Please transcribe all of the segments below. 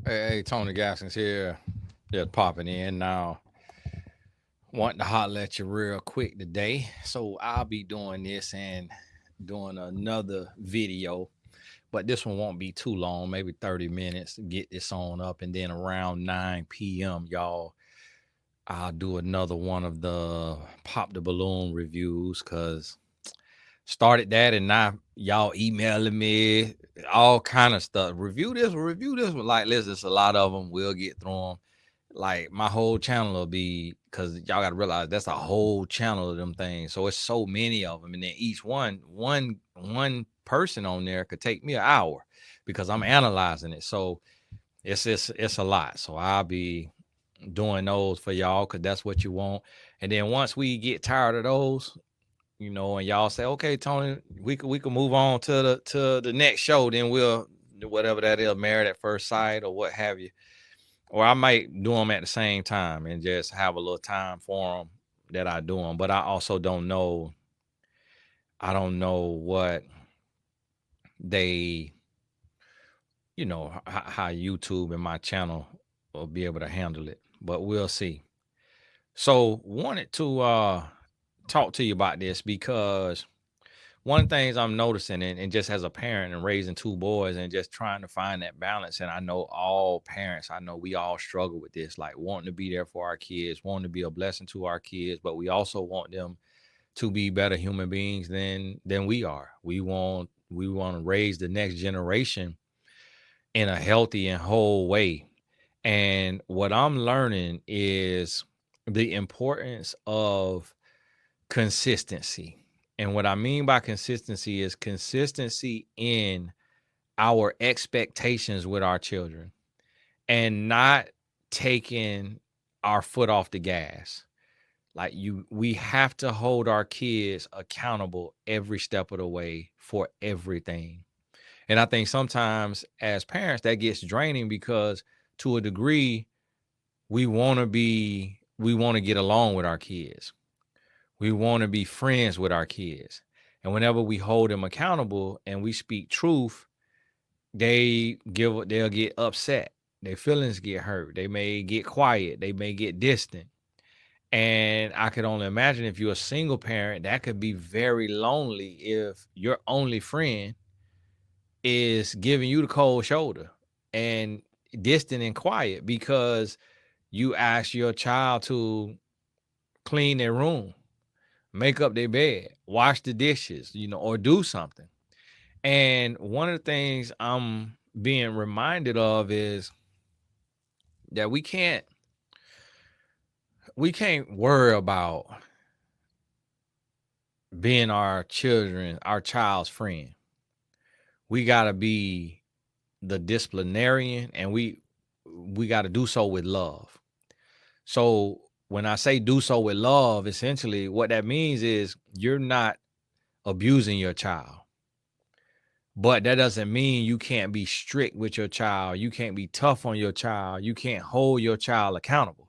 Hey, Tony Gaskins here. Just popping in now. Wanting to holler at you real quick today. So I'll be doing this and doing another video, but this one won't be too long, maybe 30 minutes to get this on up. And then around 9 p.m., y'all, I'll do another one of the Pop the Balloon reviews because started that and now y'all emailing me all kind of stuff. Review this one. Like, listen, it's a lot of them. We'll get through them. Like my whole channel will be because y'all got to realize that's a whole channel of them things. So it's so many of them, and then each one person on there could take me an hour because I'm analyzing it. So it's a lot. So I'll be doing those for y'all because that's what you want. And then once we get tired of those, and y'all say, okay, Tony, we can move on to the next show. Then we'll whatever that is, Married at First Sight or what have you. Or I might do them at the same time and just have a little time for them that I do them. But I also don't know. I don't know what they, how YouTube and my channel will be able to handle it. But we'll see. So wanted to talk to you about this because one of the things I'm noticing, and just as a parent and raising two boys and just trying to find that balance, and I know all parents, I know we all struggle with this, like wanting to be there for our kids, wanting to be a blessing to our kids, but we also want them to be better human beings than we are. We want to raise the next generation in a healthy and whole way. And what I'm learning is the importance of consistency. And what I mean by consistency is consistency in our expectations with our children and not taking our foot off the gas. Like we have to hold our kids accountable every step of the way for everything. And I think sometimes as parents that gets draining because to a degree we want to get along with our kids. We want to be friends with our kids. And whenever we hold them accountable and we speak truth, they'll get upset. Their feelings get hurt. They may get quiet. They may get distant. And I could only imagine if you're a single parent, that could be very lonely if your only friend is giving you the cold shoulder and distant and quiet because you ask your child to clean their room, make up their bed, wash the dishes, or do something. And one of the things I'm being reminded of is that we can't worry about being our child's friend. We got to be the disciplinarian, and we got to do so with love. So when I say do so with love, essentially what that means is you're not abusing your child. But that doesn't mean you can't be strict with your child. You can't be tough on your child. You can't hold your child accountable.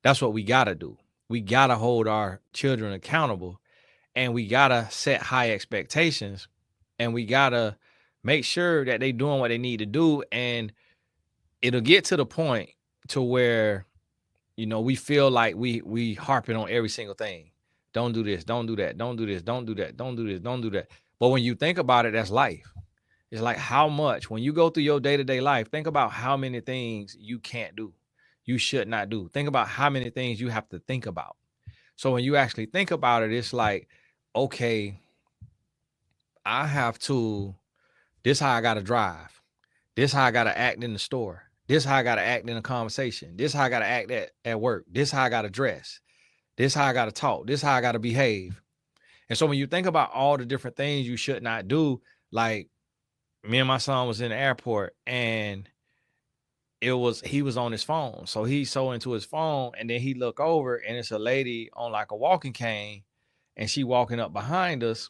That's what we got to do. We got to hold our children accountable, and we got to set high expectations, and we got to make sure that they doing what they need to do. And it'll get to the point to where, we feel like we harping on every single thing. Don't do this, don't do that, don't do this, don't do that, don't do this, don't do that. But when you think about it, that's life. It's like how much, when you go through your day-to-day life, think about how many things you can't do, you should not do. Think about how many things you have to think about. So when you actually think about it, it's like, okay, I have to, this how I got to drive. This how I got to act in the store. This how I got to act in a conversation. This how I got to act at work. This how I got to dress. This how I got to talk. This how I got to behave. And so when you think about all the different things you should not do, like me and my son was in the airport and he was on his phone. So he's so into his phone, and then he look over and it's a lady on like a walking cane, and she walking up behind us,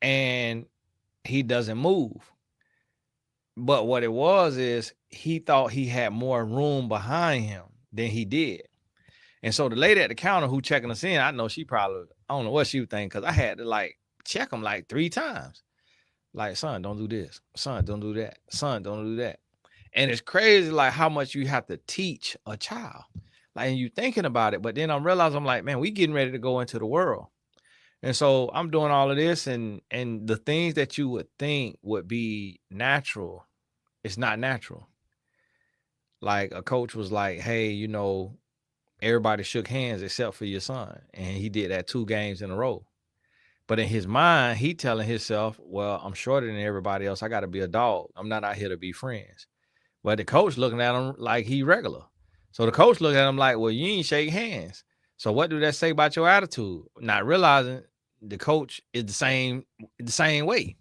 and he doesn't move. But what it was is he thought he had more room behind him than he did. And so the lady at the counter who checking us in, I know she probably, I don't know what she was thinking, because I had to like check him like 3 times. Like, son, don't do this. Son, don't do that. Son, don't do that. And it's crazy like how much you have to teach a child. Like, and you thinking about it, but then I'm realizing, I'm like, man, we getting ready to go into the world. And so I'm doing all of this, and the things that you would think would be natural, it's not natural. Like a coach was like, hey, everybody shook hands except for your son. And he did that 2 games in a row. But in his mind, he telling himself, well, I'm shorter than everybody else. I got to be a dog. I'm not out here to be friends. But the coach looking at him like he regular. So the coach looking at him like, well, you ain't shake hands. So what do that say about your attitude? Not realizing the coach is the same way.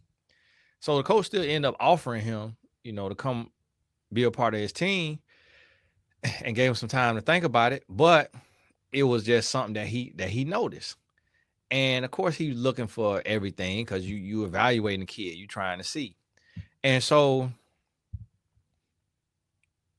So the coach still end up offering him, to come be a part of his team and gave him some time to think about it. But it was just something that he noticed. And of course he's looking for everything because you evaluating the kid, you trying to see. And so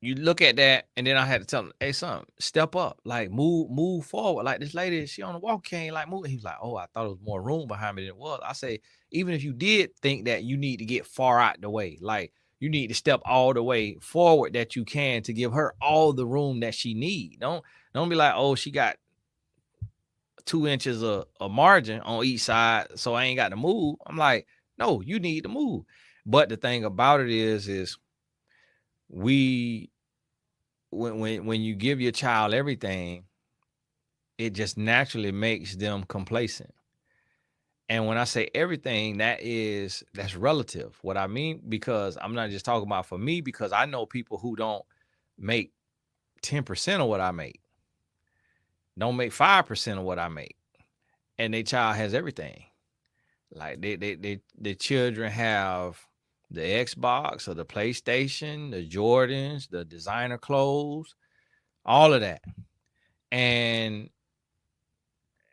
you look at that, and then I had to tell him, hey, son, step up, like move forward. Like this lady, she on the walk cane, like move. He's like, oh, I thought it was more room behind me than it was. I say, even if you did think that, you need to get far out the way. Like you need to step all the way forward that you can to give her all the room that she need. Don't be like, oh, she got 2 inches of margin on each side, so I ain't got to move. I'm like, no, you need to move. But the thing about it is we when you give your child everything, it just naturally makes them complacent. And when I say everything, that's relative. What I mean, because I'm not just talking about for me, because I know people who don't make 10% of what I make, don't make 5% of what I make, and their child has everything. Like the children have the Xbox or the PlayStation, the Jordans, the designer clothes, all of that. And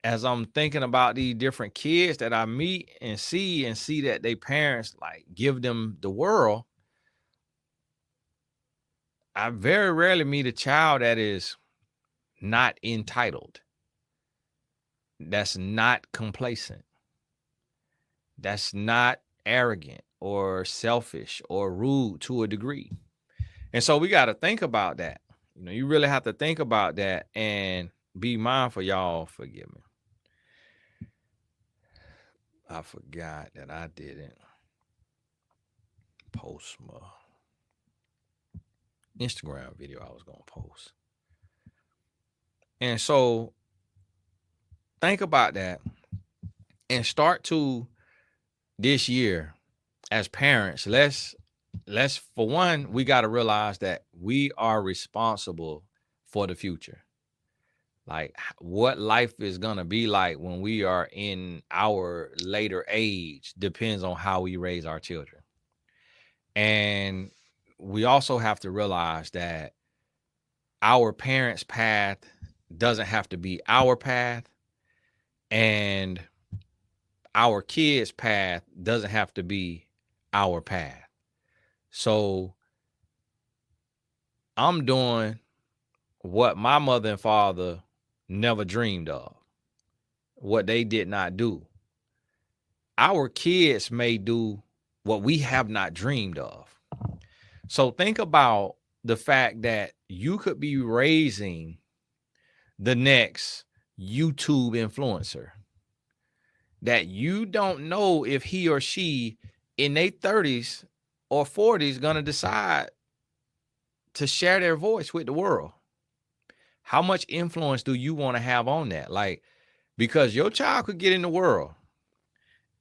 as I'm thinking about these different kids that I meet and see that they parents like give them the world, I very rarely meet a child that is not entitled, that's not complacent, that's not arrogant or selfish or rude to a degree. And so we got to think about that. You really have to think about that and be mindful. Y'all forgive me. I forgot that I didn't post my Instagram video I was going to post. And so think about that and start to this year as parents, let's for one, we got to realize that we are responsible for the future. Like what life is going to be like when we are in our later age depends on how we raise our children. And we also have to realize that our parents' path doesn't have to be our path, and our kids' path doesn't have to be our path. So I'm doing what my mother and father never dreamed of, what they did not do. Our kids may do what we have not dreamed of. So think about the fact that you could be raising the next YouTube influencer that you don't know if he or she in their 30s or 40s going to decide to share their voice with the world. How much influence do you want to have on that? Like, because your child could get in the world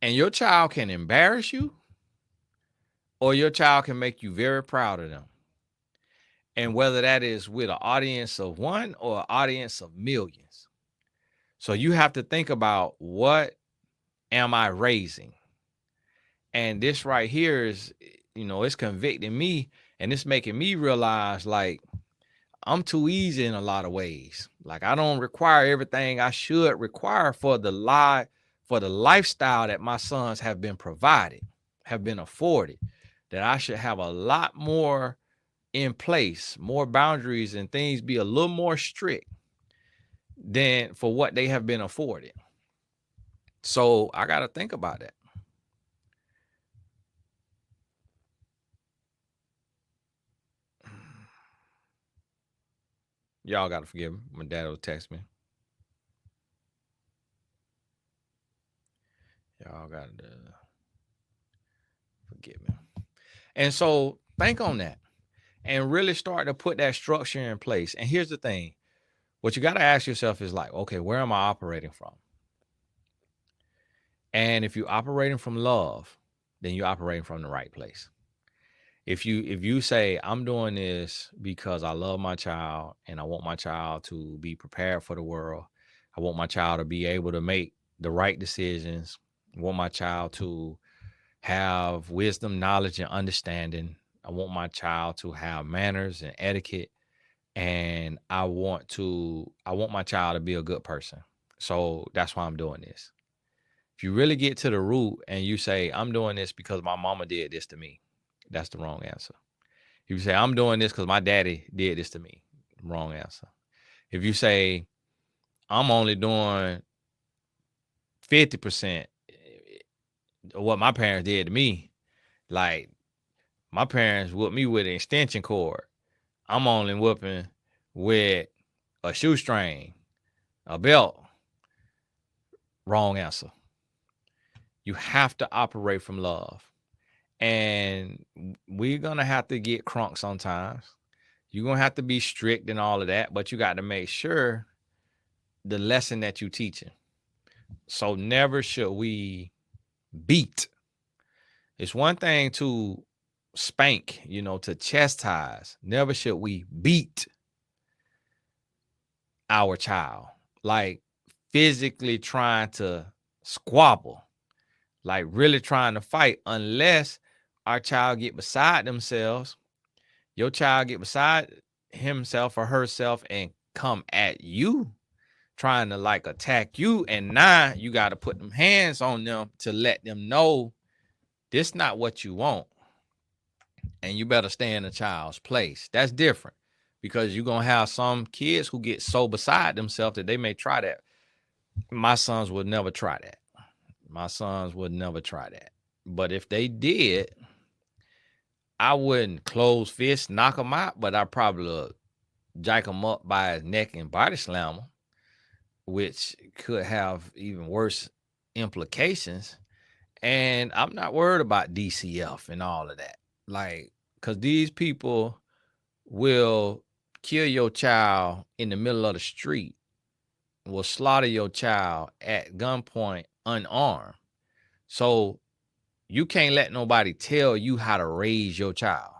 and your child can embarrass you, or your child can make you very proud of them. And whether that is with an audience of one or an audience of millions. So you have to think about, what am I raising? And this right here is, it's convicting me, and it's making me realize like I'm too easy in a lot of ways. Like I don't require everything I should require for the lifestyle that my sons have been provided, have been afforded, that I should have a lot more in place, more boundaries and things be a little more strict than for what they have been afforded. So I got to think about that. Y'all gotta forgive me. My dad will text me. Y'all gotta forgive me. And so think on that and really start to put that structure in place. And here's the thing. What you got to ask yourself is like, okay, where am I operating from? And if you're operating from love, then you're operating from the right place. If you say, I'm doing this because I love my child and I want my child to be prepared for the world. I want my child to be able to make the right decisions. I want my child to have wisdom, knowledge, and understanding. I want my child to have manners and etiquette. And I want my child to be a good person. So that's why I'm doing this. If you really get to the root and you say, I'm doing this because my mama did this to me, that's the wrong answer. If you say, I'm doing this because my daddy did this to me, wrong answer. If you say, I'm only doing 50% of what my parents did to me, like my parents whooped me with an extension cord, I'm only whooping with a shoestring, a belt, wrong answer. You have to operate from love. And we're going to have to get crunk sometimes. You're going to have to be strict and all of that, but you got to make sure the lesson that you're teaching. So never should we beat. It's one thing to spank, to chastise. Never should we beat our child. Like physically trying to squabble. Like really trying to fight, unless our child get beside themselves. Your child get beside himself or herself and come at you, trying to like attack you. And now you got to put them hands on them to let them know this not what you want. And you better stay in the child's place. That's different, because you're going to have some kids who get so beside themselves that they may try that. My sons would never try that. But if they did, I wouldn't close fists, knock them out, but I probably jack him up by his neck and body slam him, which could have even worse implications. And I'm not worried about DCF and all of that. Like, because these people will kill your child in the middle of the street, will slaughter your child at gunpoint unarmed. So you can't let nobody tell you how to raise your child,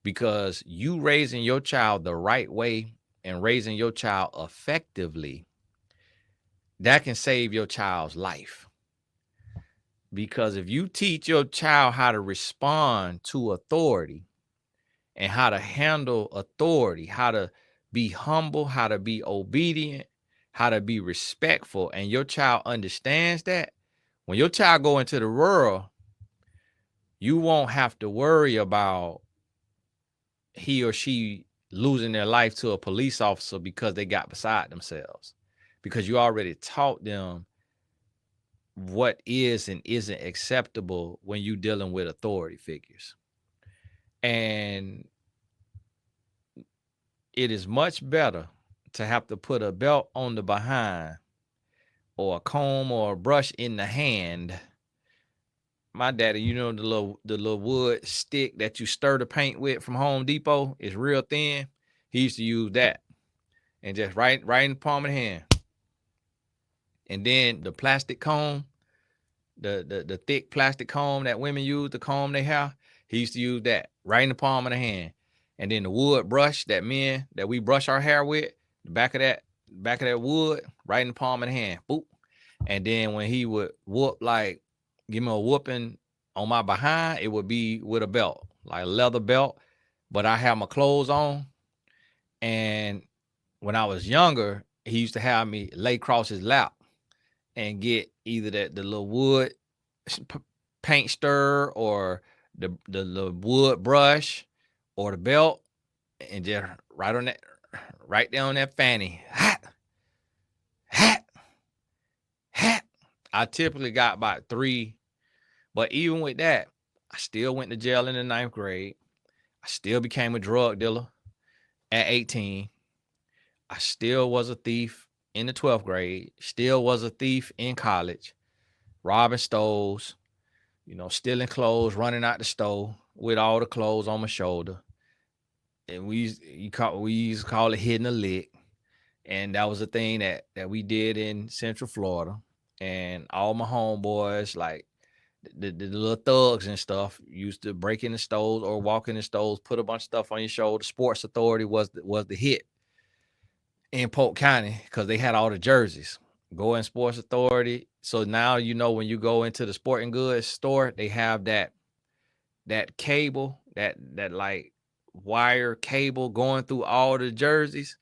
because you raising your child the right way and raising your child effectively, that can save your child's life. Because if you teach your child how to respond to authority and how to handle authority, how to be humble, how to be obedient, how to be respectful, and your child understands that, when your child go into the world, you won't have to worry about he or she losing their life to a police officer because they got beside themselves, because you already taught them what is and isn't acceptable when you dealing with authority figures. And it is much better to have to put a belt on the behind or a comb or a brush in the hand. My daddy, the little wood stick that you stir the paint with from Home Depot, is real thin. He used to use that and just right in the palm of the hand. And then the plastic comb, the thick plastic comb that women use to comb their hair, he used to use that right in the palm of the hand. And then the wood brush that we brush our hair with, the back of that wood, right in the palm of the hand. Boop. And then when he would whoop, like give me a whooping on my behind, it would be with a belt, like a leather belt. But I have my clothes on. And when I was younger, he used to have me lay across his lap and get either the little wood paint stir or the wood brush or the belt, and just right down that fanny. Hat. I typically got about 3, but even with that, I still went to jail in the 9th grade. I still became a drug dealer at 18. I still was a thief in the 12th grade, still was a thief in college, robbing stores, stealing clothes, running out the store with all the clothes on my shoulder. And we used to call it hitting a lick. And that was a thing that we did in Central Florida. And all my homeboys, like the little thugs and stuff, used to break in the stores or walk in the stores, put a bunch of stuff on your shoulder. Sports Authority was the hit in Polk County because they had all the jerseys. Go in Sports Authority. So now when you go into the sporting goods store, they have that cable, that like wire cable going through all the jerseys,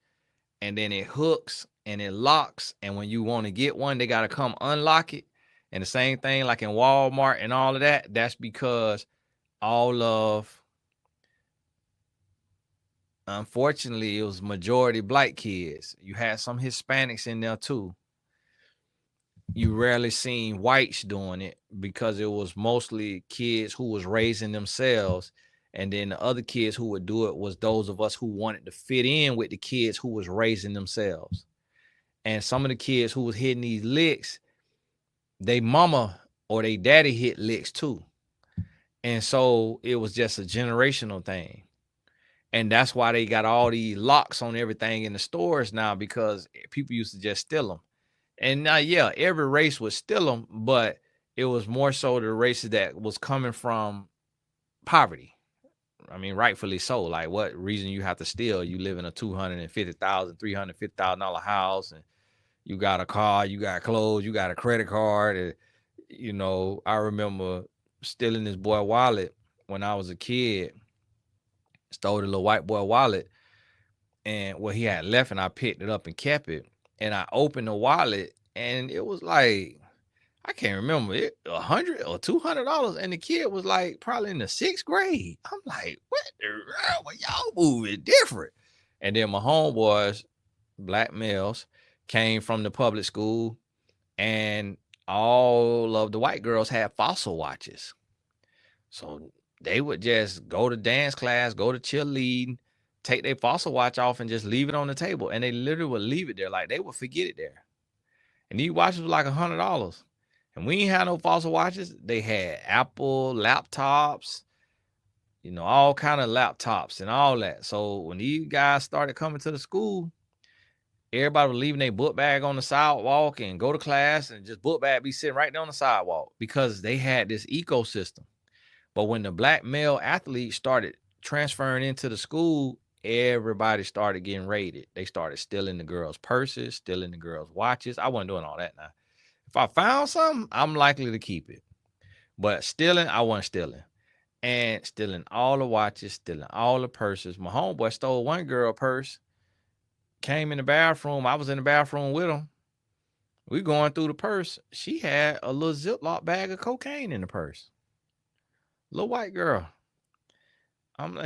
and then it hooks and it locks. And when you want to get one, they got to come unlock it. And the same thing like in Walmart and all of that, that's because unfortunately, it was majority black kids. You had some Hispanics in there too. You rarely seen whites doing it because it was mostly kids who was raising themselves. And then the other kids who would do it was those of us who wanted to fit in with the kids who was raising themselves. And some of the kids who was hitting these licks, they mama or they daddy hit licks too. And so it was just a generational thing. And that's why they got all these locks on everything in the stores now, because people used to just steal them. And now, yeah, every race would steal them, but it was more so the races that was coming from poverty. I mean, rightfully so. Like, what reason you have to steal? You live in a $250,000, $350,000 house, and you got a car, you got clothes, you got a credit card. And, I remember stealing this boy wallet when I was a kid. Stole the little white boy wallet, and he had left, and I picked it up and kept it. And I opened the wallet, and it was like, I can't remember it, $100 or $200, and the kid was like probably in the 6th grade. I'm like, what the hell? Well, y'all moving different. And then my homeboys, black males, came from the public school, and all of the white girls had fossil watches. So they would just go to dance class, go to cheerleading, take their fossil watch off and just leave it on the table. And they literally would leave it there. Like, they would forget it there. And these watches were like $100. And we ain't had no fossil watches. They had Apple laptops, all kind of laptops and all that. So when these guys started coming to the school, everybody was leaving their book bag on the sidewalk and go to class, and just book bag be sitting right there on the sidewalk because they had this ecosystem. But when the black male athletes started transferring into the school, everybody started getting raided. They started stealing the girls' purses, stealing the girls' watches. I wasn't doing all that now. If I found something, I'm likely to keep it. But stealing, I wasn't stealing. And stealing all the watches, stealing all the purses. My homeboy stole one girl purse, came in the bathroom. I was in the bathroom with him. We going through the purse. She had a little Ziploc bag of cocaine in the purse. Little white girl.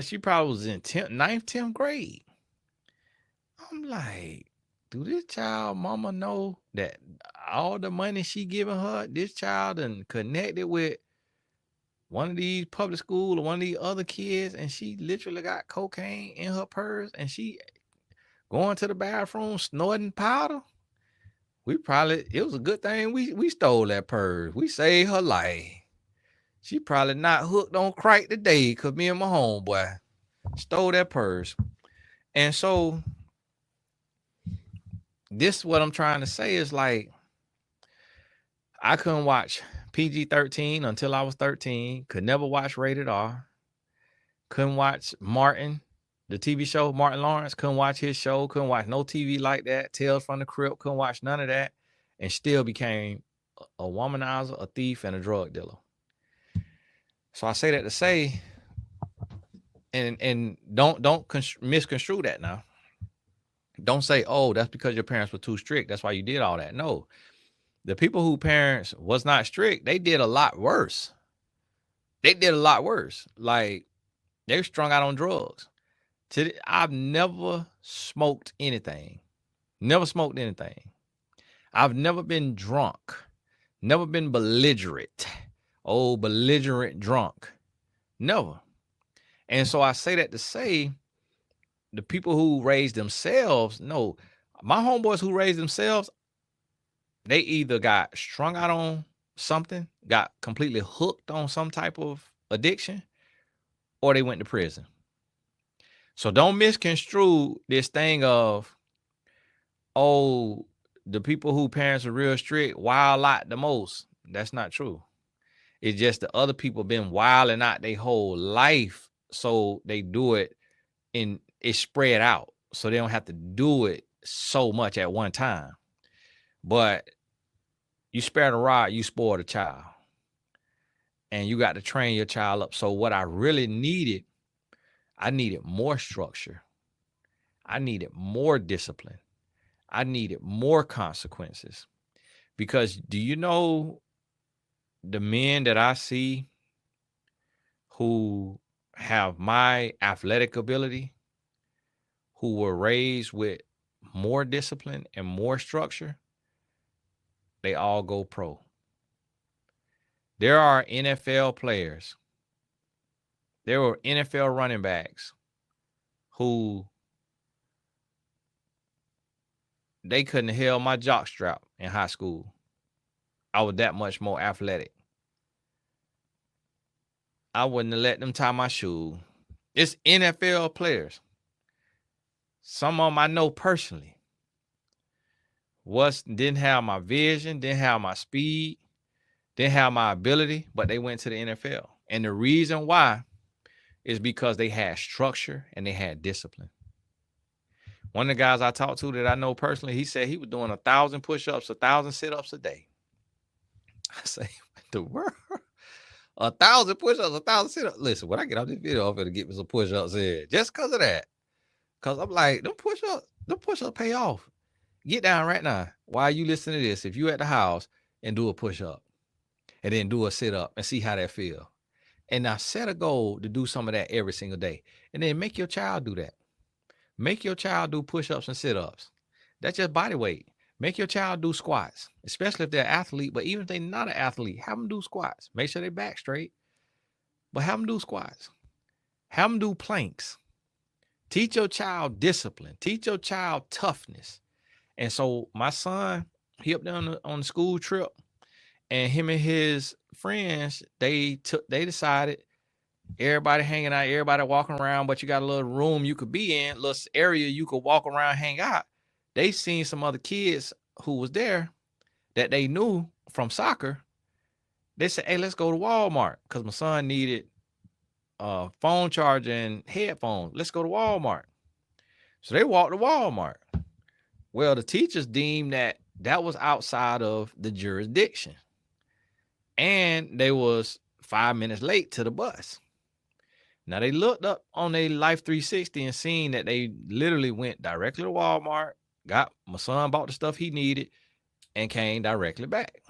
She probably was in 9th, 10th grade. I'm like, do this child mama know that all the money she giving her, this child and connected with one of these public school or one of these other kids, and she literally got cocaine in her purse, and she going to the bathroom snorting powder? It was a good thing we stole that purse. We saved her life. She probably not hooked on crack today because me and my homeboy stole that purse. And so this, what I'm trying to say is, like, I couldn't watch PG-13 until I was 13. Could never watch rated R. Couldn't watch Martin, the TV show, Martin Lawrence. Couldn't watch his show. Couldn't watch no TV like that. Tales from the Crypt. Couldn't watch none of that. And still became a womanizer, a thief, and a drug dealer. So I say that to say, and don't misconstrue that now. Don't say, oh, that's because your parents were too strict. That's why you did all that. No. The people whose parents was not strict, they did a lot worse. Like, they were strung out on drugs. I've never smoked anything. Never smoked anything. I've never been drunk. Never been belligerent. Oh, belligerent drunk. Never. And so I say that to say, the people who raise themselves, no, my homeboys who raised themselves, they either got strung out on something, got completely hooked on some type of addiction, or they went to prison. So don't misconstrue this thing of, oh, the people who parents are real strict wild out the most. That's not true. It's just the other people been wilding out their whole life, so they do it and it's spread out, so they don't have to do it so much at one time. But you spare the rod, you spoil the child, and you got to train your child up. So what I really needed, I needed more structure. I needed more discipline. I needed more consequences. Because do you know the men that I see who have my athletic ability, who were raised with more discipline and more structure, they all go pro. There are NFL players, there were NFL running backs who they couldn't have held my jock strap in high school. I was that much more athletic. I wouldn't have let them tie my shoe. It's NFL players. Some of them I know personally. Didn't have my vision, didn't have my speed, didn't have my ability, but they went to the NFL. And the reason why is because they had structure and they had discipline. One of the guys I talked to that I know personally, he said he was doing 1,000 push-ups, 1,000 sit-ups a day. I say, what the world? 1,000 push-ups, 1,000 sit-ups. Listen, when I get off this video, I'm gonna get me some push-ups in just because of that. Because I'm like, them push-ups pay off. Get down right now. While you listen to this, if you at the house and do a push-up and then do a sit-up and see how that feel. And now set a goal to do some of that every single day. And then make your child do that. Make your child do push-ups and sit-ups. That's just body weight. Make your child do squats, especially if they're an athlete. But even if they're not an athlete, have them do squats. Make sure they back straight. But have them do squats. Have them do planks. Teach your child discipline. Teach your child toughness. And so my son, he up there on the school trip, and him and his friends, they decided, everybody hanging out, everybody walking around, but you got a little room you could be in, little area you could walk around, hang out. They seen some other kids who was there that they knew from soccer. They said, hey, let's go to Walmart, because my son needed phone charger and headphones. Let's go to Walmart. So they walked to Walmart. Well, the teachers deemed that was outside of the jurisdiction. And they was 5 minutes late to the bus. Now they looked up on their Life 360 and seen that they literally went directly to Walmart, got my son, bought the stuff he needed, and came directly back.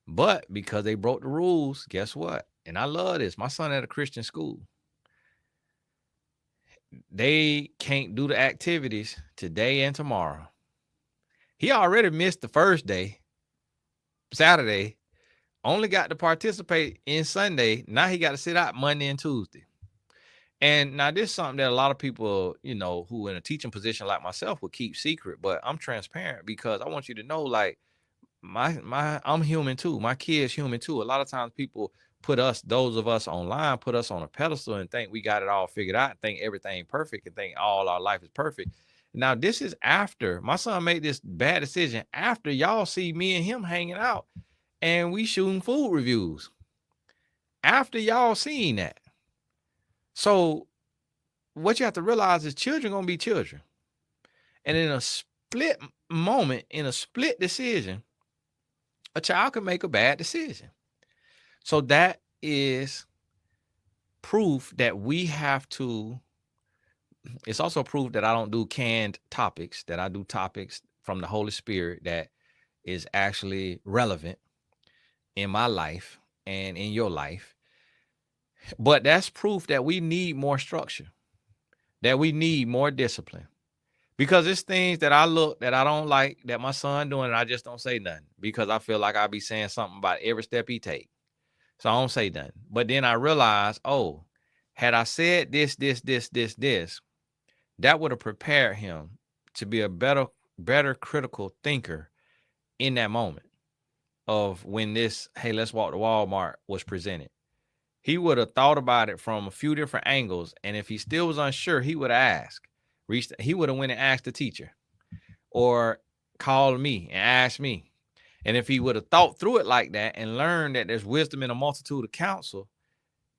But because they broke the rules, guess what? And I love this. My son at a Christian school. They can't do the activities today and tomorrow. He already missed the first day, Saturday, only got to participate in Sunday. Now he got to sit out Monday and Tuesday. And now this is something that a lot of people, who in a teaching position like myself would keep secret, but I'm transparent because I want you to know, like, I'm human too. My kid's human too. A lot of times people those of us online, put us on a pedestal and think we got it all figured out, think everything perfect, and think all our life is perfect. Now, this is after my son made this bad decision, after y'all see me and him hanging out and we shooting food reviews. After y'all seen that. So what you have to realize is children gonna be children. And in a split moment, in a split decision, a child can make a bad decision. So that is proof that we have to, it's also proof that I don't do canned topics, that I do topics from the Holy Spirit that is actually relevant in my life and in your life. But that's proof that we need more structure, that we need more discipline. Because it's things that I don't like that my son doing, and I just don't say nothing because I feel like I'll be saying something about every step he take. So I don't say nothing. But then I realize, had I said this, that would have prepared him to be a better critical thinker in that moment of when this, hey, let's walk to Walmart was presented. He would have thought about it from a few different angles. And if he still was unsure, he would have asked. He would have went and asked the teacher or called me and asked me. And if he would have thought through it like that and learned that there's wisdom in a multitude of counsel,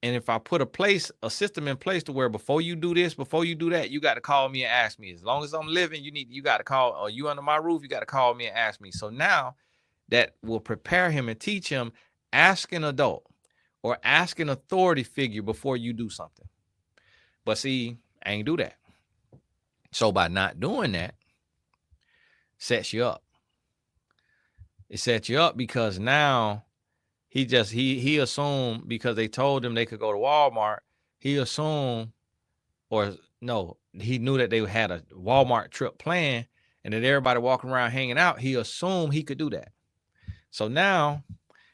and if I put a system in place to where before you do this, before you do that, you got to call me and ask me. As long as I'm living, you got to call, or you under my roof, you got to call me and ask me. So now that will prepare him and teach him, ask an adult or ask an authority figure before you do something. But see, I ain't do that. So by not doing that, sets you up. It sets you up because now he assumed, because they told him they could go to Walmart, he assumed, or no, he knew that they had a Walmart trip planned and that everybody walking around hanging out. He assumed he could do that. So now,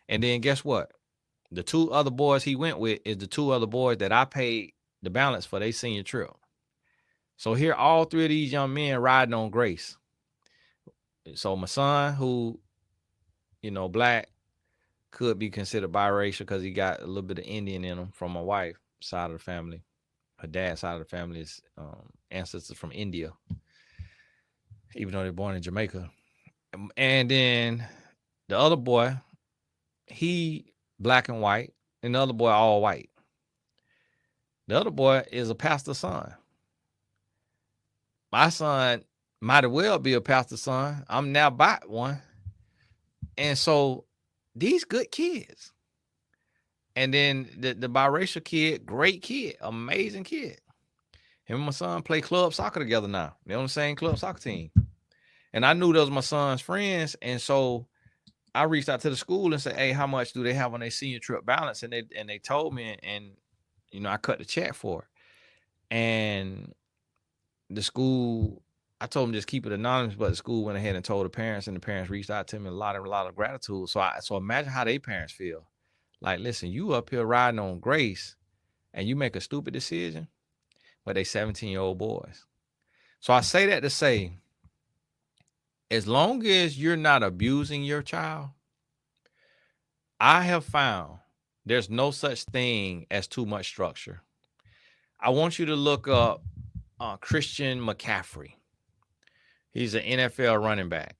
and then guess what? The two other boys he went with is the two other boys that I paid the balance for their senior trip. So here, all three of these young men riding on grace. So my son, who, black, could be considered biracial because he got a little bit of Indian in him from my wife's side of the family. Her dad's side of the family is ancestors from India, even though they're born in Jamaica. And then the other boy, he black and white, and the other boy all white. The other boy is a pastor's son. My son might as well be a pastor's son. I'm now by one. And so these good kids. And then the biracial kid, great kid, amazing kid. Him and my son play club soccer together now. They're on the same club soccer team. And I knew those were my son's friends. And so I reached out to the school and said, hey, how much do they have on their senior trip balance? And they told me, and I cut the check for it. And the school, I told them just keep it anonymous, but the school went ahead and told the parents, and the parents reached out to me, a lot of gratitude. So imagine how they parents feel. Like, listen, you up here riding on grace and you make a stupid decision, but they 17-year-old boys. So I say that to say, as long as you're not abusing your child, I have found there's no such thing as too much structure. I want you to look up Christian McCaffrey. He's an NFL running back.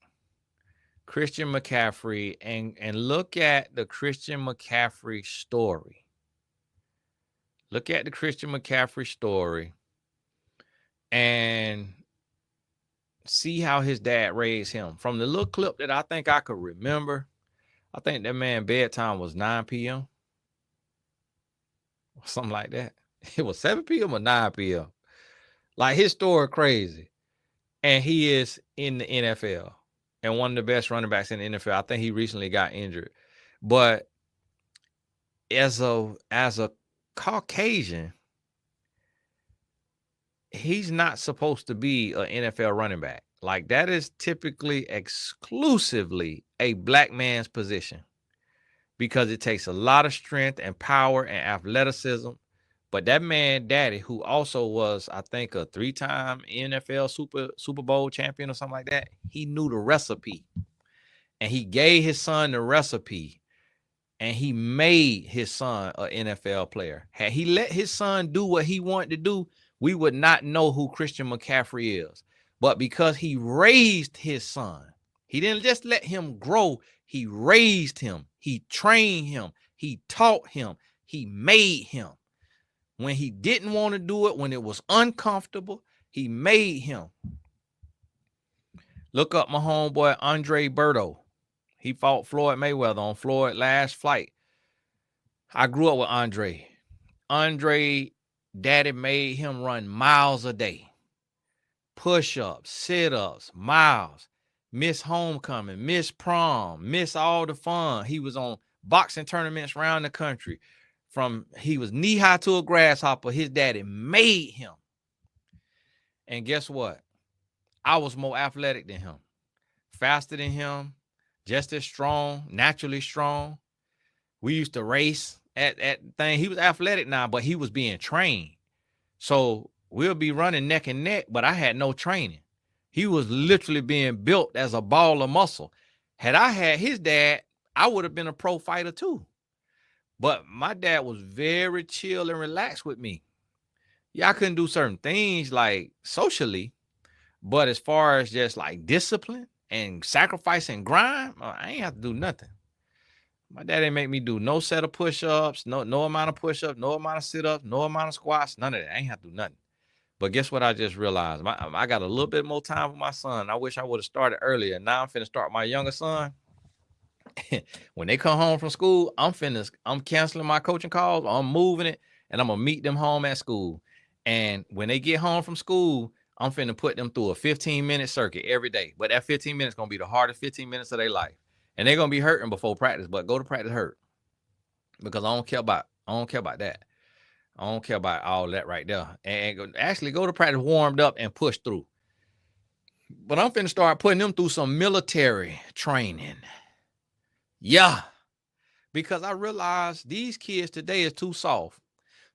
Christian McCaffrey, and look at the Christian McCaffrey story. Look at the Christian McCaffrey story and see how his dad raised him. From the little clip that I think I could remember, I think that man bedtime was 9 p.m. or something like that. It was 7 p.m. or 9 p.m. Like, his story crazy. And he is in the NFL and one of the best running backs in the NFL. I think he recently got injured. But as a Caucasian, he's not supposed to be an NFL running back. Like, that is typically exclusively a black man's position because it takes a lot of strength and power and athleticism. But that man, daddy, who also was, I think, a 3-time NFL Super Bowl champion or something like that, he knew the recipe. And he gave his son the recipe. And he made his son an NFL player. Had he let his son do what he wanted to do, we would not know who Christian McCaffrey is. But because he raised his son, he didn't just let him grow. He raised him. He trained him. He taught him. He made him. When he didn't want to do it, when it was uncomfortable, he made him. Look up my homeboy, Andre Berto. He fought Floyd Mayweather on Floyd last fight. I grew up with Andre. Andre, daddy made him run miles a day. Push-ups, sit-ups, miles. Miss homecoming, miss prom, miss all the fun. He was on boxing tournaments around the country. He was knee-high to a grasshopper. His daddy made him. And guess what? I was more athletic than him. Faster than him. Just as strong. Naturally strong. We used to race at thing. He was athletic now, but he was being trained. So we'll be running neck and neck, but I had no training. He was literally being built as a ball of muscle. Had I had his dad, I would have been a pro fighter too. But my dad was very chill and relaxed with me. Yeah, I couldn't do certain things like socially, but as far as just like discipline and sacrifice and grind, I ain't have to do nothing. My dad didn't make me do no set of push-ups, no amount of push-ups, no amount of sit-ups, no amount of squats, none of that. I ain't have to do nothing. But guess what I just realized? I got a little bit more time with my son. I wish I would have started earlier. Now I'm finna start my younger son. When they come home from school, I'm canceling my coaching calls. I'm moving it, and I'm gonna meet them home at school. And when they get home from school, I'm finna put them through a 15-minute circuit every day. But that 15 minutes gonna be the hardest 15 minutes of their life. And they're gonna be hurting before practice, but go to practice hurt. Because I don't care about that. I don't care about all that right there. And actually go to practice warmed up and push through. But I'm finna start putting them through some military training. Yeah. Because I realized these kids today is too soft.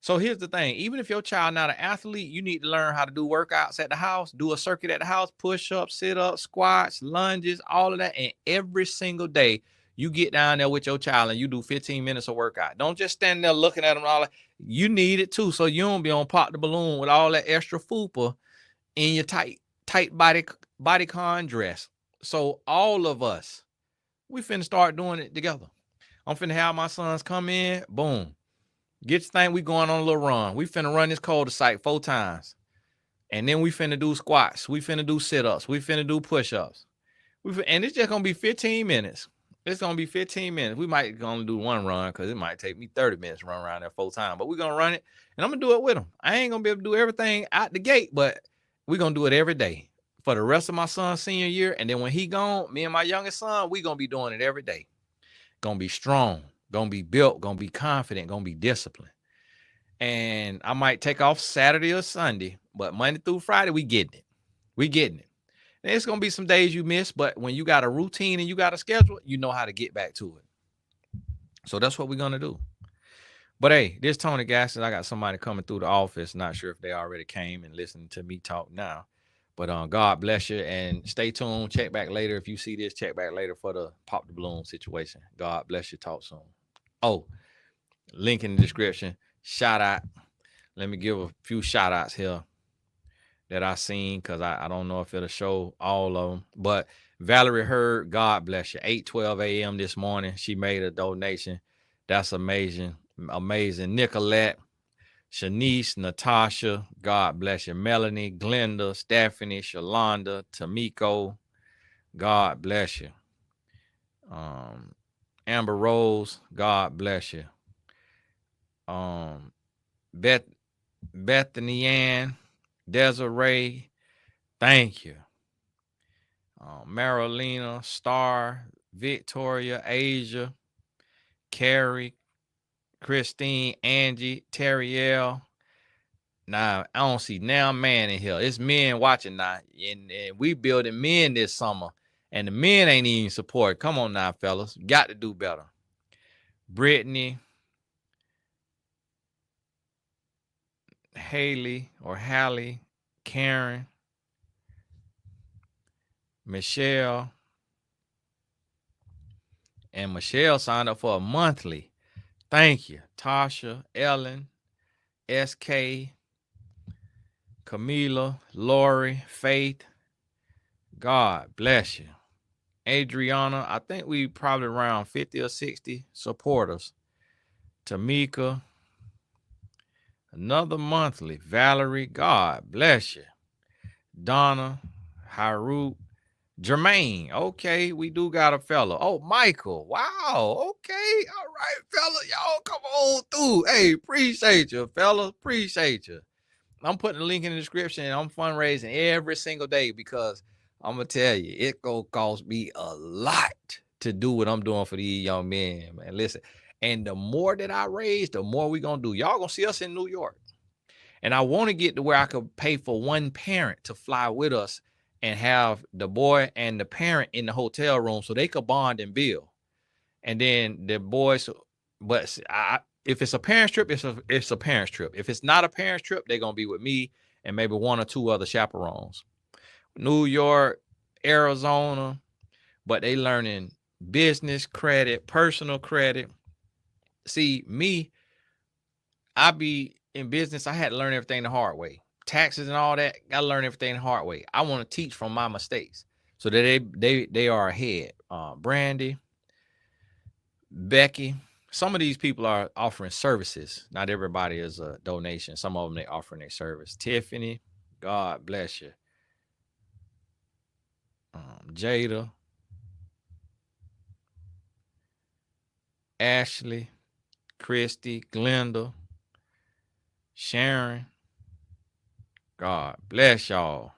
So here's the thing. Even if your child not an athlete, you need to learn how to do workouts at the house, do a circuit at the house, push-ups, sit-ups, squats, lunges, all of that. And every single day, you get down there with your child and you do 15 minutes of workout. Don't just stand there looking at them all that. You need it too, so you don't be on pop the balloon with all that extra fupa in your tight bodycon dress. So all of us, we finna start doing it together. I'm finna have my sons come in, boom. Get your thing, we going on a little run. We finna run this cul-de-sac 4 times. And then we finna do squats. We finna do sit-ups. We finna do push-ups. And it's just gonna be 15 minutes. It's gonna be 15 minutes. We might gonna do one run because it might take me 30 minutes to run around there 4 times. But we're gonna run it, and I'm gonna do it with them. I ain't gonna be able to do everything out the gate, but we're gonna do it every day for the rest of my son's senior year. And then when he gone, me and my youngest son, we gonna be doing it every day. Gonna be strong, gonna be built, gonna be confident, gonna be disciplined. And I might take off Saturday or Sunday, but Monday through Friday, we getting it. We getting it. And it's gonna be some days you miss, but when you got a routine and you got a schedule, you know how to get back to it. So that's what we're gonna do. But hey, this Tony Gaston, I got somebody coming through the office. Not sure if they already came and listening to me talk now. But God bless you, and stay tuned. Check back later. If you see this, check back later for the pop the balloon situation. God bless you. Talk soon. Oh, link in the description. Shout out. Let me give a few shout outs here that I seen, because I don't know if it'll show all of them. But Valerie Hurd, God bless you. 8:12 a.m. this morning, she made a donation. That's amazing. Amazing. Nicolette, Shanice, Natasha, God bless you. Melanie, Glenda, Stephanie, Shalonda, Tamiko, God bless you. Amber Rose, God bless you. Bethany Ann, Desiree, thank you. Marilena, Star, Victoria, Asia, Carrie, Christine, Angie, Terrielle. Now, I don't see now man in here. It's men watching now. And we building men this summer. And the men ain't even support. Come on now, fellas. Got to do better. Brittany, Haley or Hallie, Karen, Michelle. And Michelle signed up for a monthly. Thank you. Tasha, Ellen, SK, Camila, Lori, Faith. God bless you. Adriana, I think we probably around 50 or 60 supporters. Tamika, another monthly. Valerie, God bless you. Donna, Harut, Jermaine, okay, we do got a fella. Oh, Michael, wow, okay, all right, fella, y'all come on through. Hey, appreciate you, fella, appreciate you. I'm putting the link in the description. I'm fundraising every single day because I'm gonna tell you, it gonna cost me a lot to do what I'm doing for these young men, man. Listen, and the more that I raise, the more we gonna do. Y'all gonna see us in New York. And I want to get to where I could pay for one parent to fly with us and have the boy and the parent in the hotel room so they could bond and build. And then the boys, but if it's a parent's trip, it's a parent's trip. If it's not a parent's trip, they're going to be with me and maybe 1 or 2 other chaperones. New York, Arizona, but they learning business credit, personal credit. See, me, I be in business, I had to learn everything the hard way. Taxes and all that, gotta learn everything the hard way. I want to teach from my mistakes so that they are ahead. Brandy, Becky, some of these people are offering services. Not everybody is a donation. Some of them they offering their service. Tiffany, God bless you. Jada, Ashley, Christy, Glenda, Sharon, God bless y'all.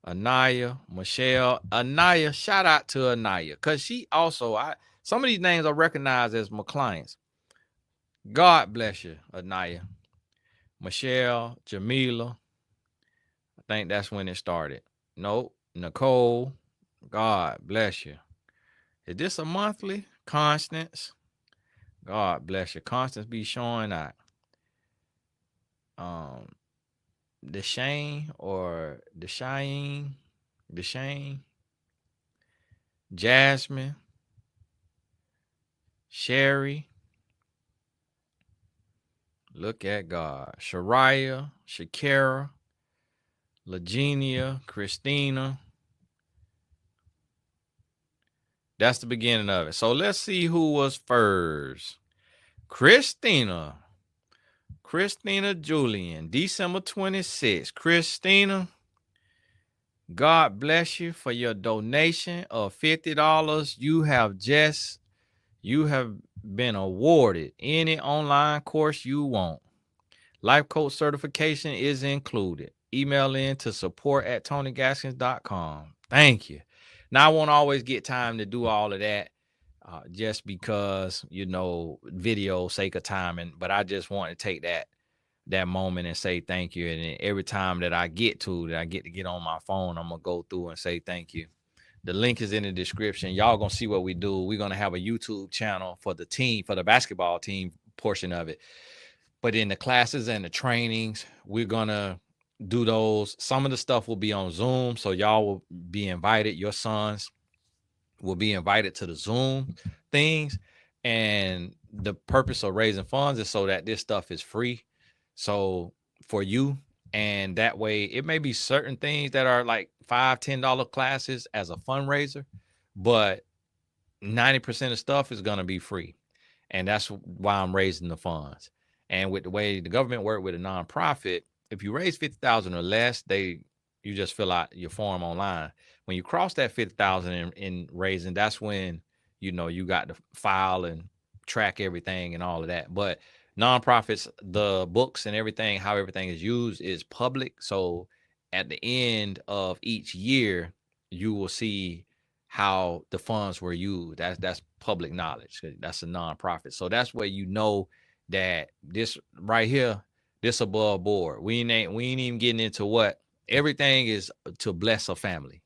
Anaya, Michelle, Anaya, shout out to Anaya. Cause she also, some of these names are recognized as my clients. God bless you, Anaya. Michelle, Jamila. I think that's when it started. Nope. Nicole, God bless you. Is this a monthly? Constance, God bless you. Constance be showing out. Deshane or Deshane, Jasmine, Sherry. Look at God. Shariah, Shakira, Lagenia, Christina. That's the beginning of it. So let's see who was first. Christina Julian, December 26th. Christina, God bless you for your donation of $50. You have been awarded any online course you want. Life coach certification is included. Email in to support@tonygaskins.com. Thank you. Now, I won't always get time to do all of that just because, video sake of time. But I just want to take that moment and say thank you. And every time that I get to get on my phone, I'm going to go through and say thank you. The link is in the description. Y'all going to see what we do. We're going to have a YouTube channel for the team, for the basketball team portion of it. But in the classes and the trainings, we're going to do those. Some of the stuff will be on Zoom. So y'all will be invited. Your sons will be invited to the Zoom things. And the purpose of raising funds is so that this stuff is free. So for you, and that way it may be certain things that are like $5, $10 classes as a fundraiser, but 90% of stuff is going to be free. And that's why I'm raising the funds. And with the way the government work with a nonprofit, if you raise 50,000 or less, you just fill out your form online. When you cross that 50,000 in raising, that's when you got to file and track everything and all of that. But nonprofits, the books and everything, how everything is used is public. So at the end of each year, you will see how the funds were used. That's public knowledge. That's a nonprofit. So that's where that this right here, this above board. We ain't even getting into what everything is to bless a family.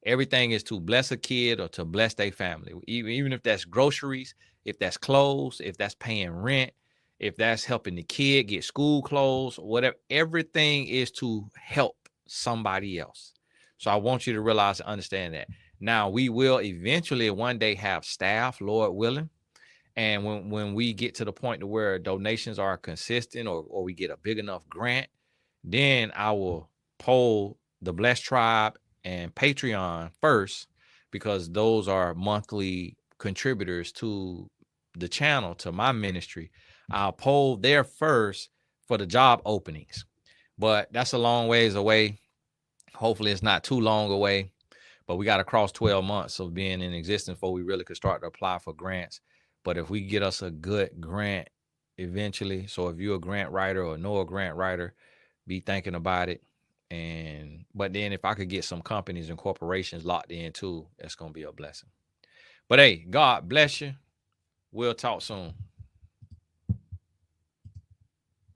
Everything is to bless a kid or to bless their family. Even if that's groceries, if that's clothes, if that's paying rent, if that's helping the kid get school clothes, whatever, everything is to help somebody else. So I want you to realize and understand that. Now, we will eventually one day have staff, Lord willing. And when we get to the point to where donations are consistent or we get a big enough grant, then I will poll the Blessed Tribe and Patreon first, because those are monthly contributors to the channel, to my ministry. I'll poll there first for the job openings. But that's a long ways away. Hopefully it's not too long away. But we got to cross 12 months of being in existence before we really could start to apply for grants. But if we get us a good grant eventually, so if you're a grant writer or know a grant writer, be thinking about it. But then if I could get some companies and corporations locked in too, that's going to be a blessing. But hey, God bless you. We'll talk soon.